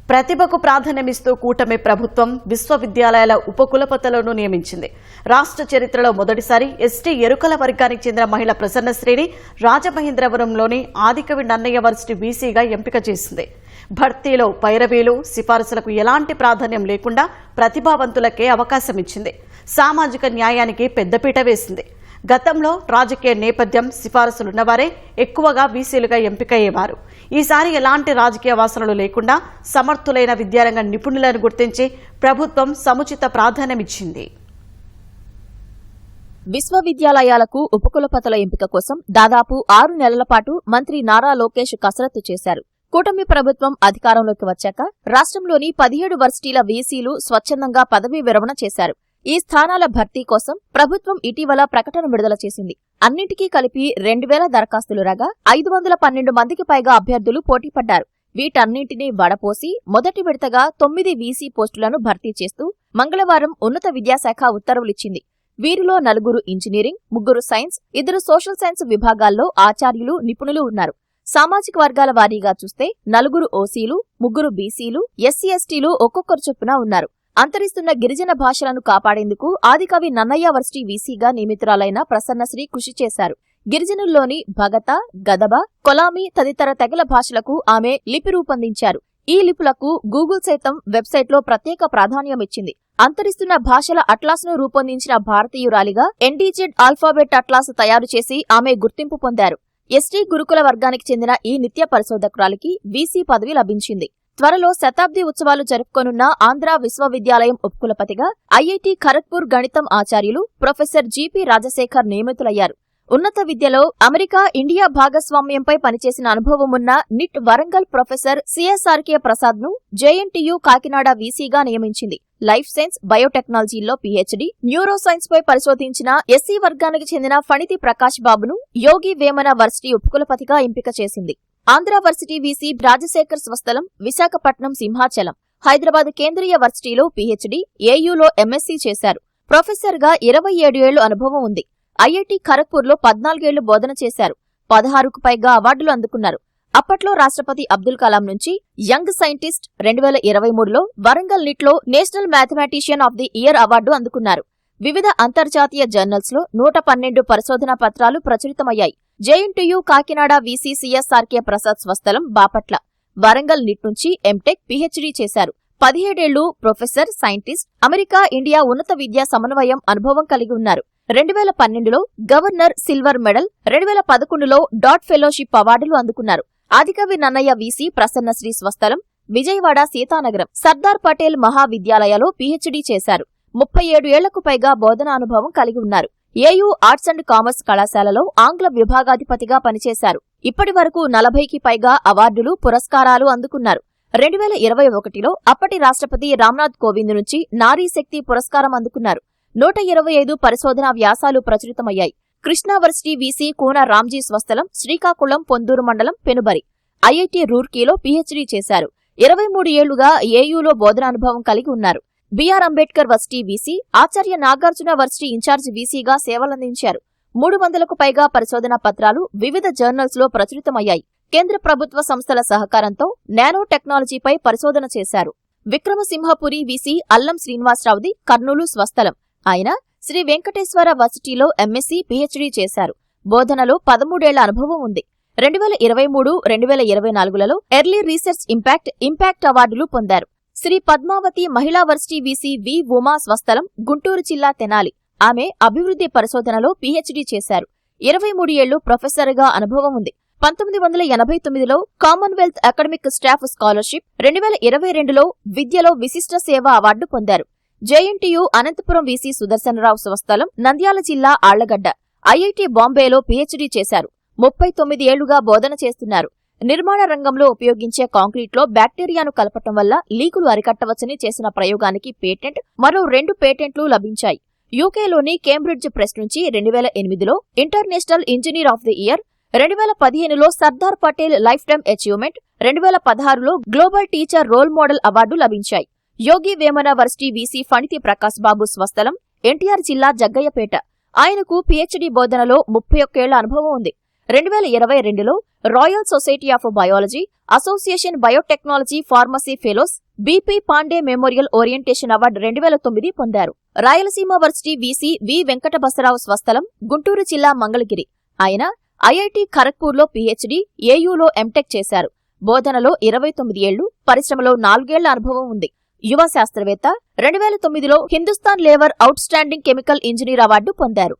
ప్రతిభకు ప్రాధాన్యమిస్తూ కూటమి ప్రభుత్వం విశ్వవిద్యాలయాల ఉపకులపతులను నియమించింది. రాష్ట్ర చరిత్రలో మొదటిసారి ఎస్టీ ఎరుకల వర్గానికి చెందిన మహిళ ప్రసన్నశ్రీని రాజమహేంద్రవరంలోని ఆదికవి నన్నయ్య వర్సిటీ వీసీగా ఎంపిక చేసింది. భర్తీలో పైరవీలు, సిఫారసులకు ఎలాంటి ప్రాధాన్యం లేకుండా ప్రతిభావంతులకే అవకాశం ఇచ్చింది. సామాజిక న్యాయానికి పెద్దపీట వేసింది. గతంలో రాజకీయ నేపథ్యం, సిఫారసులున్నవారే ఎక్కువగా వీసీలుగా ఎంపికయ్యేవారు. ఈసారి ఎలాంటి రాజకీయ వాసనలు లేకుండా సమర్థులైన విద్యారంగ నిపుణులను గుర్తించి ప్రభుత్వం సముచిత ప్రాధాన్యమిచ్చింది. విశ్వవిద్యాలయాలకు ఉపకులపతుల ఎంపిక కోసం దాదాపు 6 నెలల పాటు మంత్రి నారా లోకేష్ కసరత్తు చేశారు. కూటమి ప్రభుత్వం అధికారంలోకి వచ్చాక రాష్ట్రంలోని 17 వర్సిటీల వీసీలు స్వచ్ఛందంగా పదవీ విరమణ చేశారు. ఈ స్థానాల భర్తీ కోసం ప్రభుత్వం ఇటీవల ప్రకటన విడుదల చేసింది. అన్నింటికీ కలిపి 2000 దరఖాస్తులు రాగా 512 మందికి పైగా అభ్యర్థులు పోటీపడ్డారు. వీటన్నింటినీ వడపోసి మొదటి విడతగా 9 వీసీ పోస్టులను భర్తీ చేస్తూ మంగళవారం ఉన్నత విద్యాశాఖ ఉత్తర్వులిచ్చింది. వీరిలో 4 ఇంజనీరింగ్, 3 సైన్స్, 2 సోషల్ సైన్స్ విభాగాల్లో ఆచార్యులు, నిపుణులు ఉన్నారు. సామాజిక వర్గాల వారీగా చూస్తే 4 ఓసీలు, 3 బీసీలు, ఎస్సీ ఎస్టీలు ఒక్కొక్కరు చొప్పున ఉన్నారు. అంతరిస్తున్న గిరిజన భాషలను కాపాడేందుకు ఆదికవి నన్నయ్య వర్సిటీ వీసీగా నియమితురాలైన ప్రసన్నశ్రీ కృషి చేశారు. గిరిజనుల్లోని భగత, గదబ, కొలామి తదితర తెగల భాషలకు ఆమె లిపి రూపొందించారు. ఈ లిపులకు గూగుల్ సైతం వెబ్సైట్లో ప్రత్యేక ప్రాధాన్యమిచ్చింది. అంతరిస్తున్న భాషల అట్లాస్ను రూపొందించిన భారతీయురాలిగా ఎన్డీజెడ్ ఆల్ఫాబెట్ అట్లాస్ తయారు చేసి ఆమె గుర్తింపు పొందారు. ఎస్టీ గురుకుల వర్గానికి చెందిన ఈ నిత్య పరిశోధకురాలికి వీసీ పదవి లభించింది. త్వరలో శతాబ్ది ఉత్సవాలు జరుపుకోనున్న ఆంధ్ర విశ్వవిద్యాలయం ఉపకులపతిగా ఐఐటి ఖరగ్పూర్ గణితం ఆచార్యులు ప్రొఫెసర్ జీపీ రాజశేఖర్ నియమితులయ్యారు. ఉన్నత విద్యలో అమెరికా, ఇండియా భాగస్వామ్యంపై పనిచేసిన అనుభవమున్న NIT Warangal professor CSRK Prasad ను జేఎన్టీయూ కాకినాడ వీసీగా నియమించింది. లైఫ్ సైన్స్, బయోటెక్నాలజీలో పీహెచ్డీ, న్యూరో సైన్స్ పై పరిశోధించిన ఎస్సీ వర్గానికి చెందిన ఫణితి ప్రకాష్ బాబును యోగి వేమన వర్సిటీ ఉపకులపతిగా ఎంపిక చేసింది. ఆంధ్ర వర్సిటీ వీసీ రాజశేఖర్ స్వస్థలం విశాఖపట్నం సింహాచలం. హైదరాబాద్ కేంద్రీయ వర్సిటీలో పీహెచ్డీ, ఏయూలో ఎంఎస్సీ చేశారు. ప్రొఫెసర్గా 27 ఏళ్లు అనుభవం ఉంది. ఐఐటి ఖరగ్పూర్లో 14 ఏళ్లు బోధన చేశారు. 16కు పైగా అవార్డులు అందుకున్నారు. అప్పట్లో రాష్ట్రపతి అబ్దుల్ కలాం నుంచి యంగ్ సైంటిస్ట్, 2023లో వరంగల్ నిట్లో national mathematician of the year award అందుకున్నారు. వివిధ అంతర్జాతీయ జర్నల్స్లో 112 పరిశోధనా పత్రాలు ప్రచురితమయ్యాయి. JNTU Kakinada VC CSRK Prasad స్వస్థలం బాపట్ల. వరంగల్ నిట్ నుంచి ఎంటెక్, పీహెచ్డీ చేశారు. 17 ఏళ్లు ప్రొఫెసర్, సైంటిస్ట్, అమెరికా, ఇండియా ఉన్నత విద్యా సమన్వయం అనుభవం కలిగి ఉన్నారు. 2012లో గవర్నర్ సిల్వర్ మెడల్, 2011లో డాట్ ఫెలోషిప్ అవార్డులు అందుకున్నారు. ఆదికవి నన్నయ్య వీసీ ప్రసన్నశ్రీ స్వస్థలం విజయవాడ సీతానగరం. సర్దార్ పటేల్ మహావిద్యాలయలో పీహెచ్డీ చేశారు. 37 ఏళ్లకు పైగా బోధనా అనుభవం కలిగి ఉన్నారు. ఏయూ ఆర్ట్స్ అండ్ కామర్స్ కళాశాలలో ఆంగ్ల విభాగాధిపతిగా పనిచేశారు. ఇప్పటి వరకు 40కి పైగా అవార్డులు, పురస్కారాలు అందుకున్నారు. 2021లో అప్పటి రాష్ట్రపతి రామ్నాథ్ కోవింద్ నుంచి నారీ శక్తి పురస్కారం అందుకున్నారు. 125 పరిశోధనా వ్యాసాలు ప్రచురితమయ్యాయి. కృష్ణా వర్సిటీ వీసీ కూన రామ్జీ స్వస్థలం శ్రీకాకుళం పొందూరు మండలం పెనుబరి. ఐఐటి రూర్కీలో పీహెచ్డీ చేశారు. 23 ఏళ్లుగా ఏయూలో బోధనానుభవం కలిగి ఉన్నారు. BR Ambedkar varsity VC, Acharya Nagarjuna varsity incharge వీసీగా సేవలందించారు. 300కు పైగా పరిశోధనా పత్రాలు వివిధ జర్నల్స్లో ప్రచురితమయ్యాయి. కేంద్ర ప్రభుత్వ సంస్థల సహకారంతో నానో టెక్నాలజీపై పరిశోధన చేశారు. విక్రమసింహపురి వీసీ అల్లం శ్రీనివాసరావుది కర్నూలు స్వస్థలం. ఆయన శ్రీ వెంకటేశ్వర వర్సిటీలో ఎంఎస్సీ, పీహెచ్డీ చేశారు. బోధనలో 13 ఏళ్ల అనుభవం ఉంది. 2023, 2024లలో ఎర్లీ రీసెర్చ్ ఇంపాక్ట్ అవార్డులు పొందారు. శ్రీ పద్మావతి మహిళా వర్సిటీ వీసీ వి ఉమా స్వస్థలం గుంటూరు జిల్లా తెనాలి. ఆమె అభివృద్ధి పరిశోధనలో పీహెచ్డీ చేశారు. 23 ఏళ్లు ప్రొఫెసర్గా అనుభవం ఉంది. 1989లో కామన్వెల్త్ అకాడమిక్ స్టాఫ్ స్కాలర్షిప్, 2022లో విద్యలో విశిష్ట సేవ అవార్డు పొందారు. జేఎన్టీయూ అనంతపురం వీసీ సుదర్శనరావు స్వస్థలం నంద్యాల జిల్లా ఆళ్లగడ్డ. ఐఐటి బాంబేలో పీహెచ్డీ చేశారు. 39 ఏళ్లుగా బోధన చేస్తున్నారు. నిర్మాణ రంగంలో ఉపయోగించే కాంక్రీట్లో బ్యాక్టీరియాను కలపటం వల్ల లీకులు అరికట్టవచ్చని చేసిన ప్రయోగానికి పేటెంట్, మరో 2 పేటెంట్లు లభించాయి. యూకేలోని కేంబ్రిడ్జ్ ప్రెస్ నుంచి 2008లో international engineer of the year, 2015లో Sardar Patel lifetime achievement, 2016లో global teacher role model award లభించాయి. యోగి వేమన వర్సిటీ వీసీ ఫణితి ప్రకాష్ బాబు స్వస్థలం ఎన్టీఆర్ జిల్లా జగ్గయ్యపేట. ఆయనకు పీహెచ్డీ బోధనలో 31 ఏళ్ల అనుభవం ఉంది. 2022లో royal society of biology, association biotechnology pharmacy fellows, BP Pandey memorial orientation award 2009 పొందారు. Rayalaseema varsity VC V Venkata Basarao స్వస్థలం గుంటూరు జిల్లా మంగళగిరి. ఆయన ఐఐటి ఖరగ్పూర్లో పీహెచ్డీ, ఏయూలో ఎంటెక్ చేశారు. బోధనలో 29 ఏళ్లు, పరిశ్రమలో 4 ఏళ్ల అనుభవం ఉంది. యువ శాస్త్రవేత్త. 2009లో Hindustan lever outstanding chemical engineer award పొందారు.